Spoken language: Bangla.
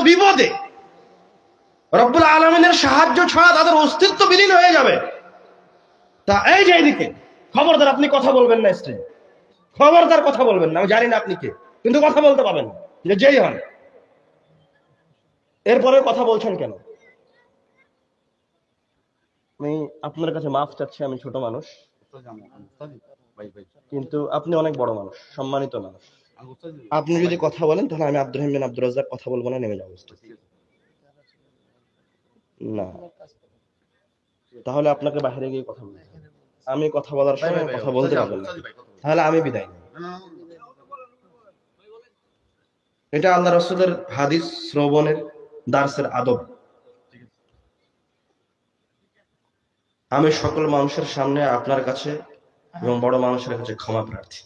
বিপদে, রব্বুল আলামিনের সাহায্য ছাড়া তাদের অস্তিত্ব বিলীন হয়ে যাবে। তা এই যে এইদিকে খবরদার আপনি কথা বলবেন না স্ত্রী, খবরদার কথা বলবেন না। আমি জানি না আপনি কে, কিন্তু কথা বলতে পাবেন না, যে যেই হন। এরপরে কথা বলছেন কেন? আমি আপনার কাছে মাফ চাচ্ছি, আমি ছোট মানুষ, কিন্তু আপনি অনেক বড় মানুষ, সম্মানিত মানুষ। আপনি যদি কথা বলেন তাহলে আমি আব্দুর রহিম বিন আব্দুর রাজ্জাক কথা বলবো না, নেমে যাবো। না, তাহলে আপনাকে বাইরে গিয়ে কথা বলতে হবে। আমি কথা বলার সময় কথা বলতে পারবেন না, তাহলে আমি বিদায় নিই। এটা আল্লাহ রাসূলের হাদিস শ্রবণের দার্সের আদব। আমি সকল মানুষের সামনে আপনার কাছে এবং বড় মানুষের কাছে ক্ষমা প্রার্থী।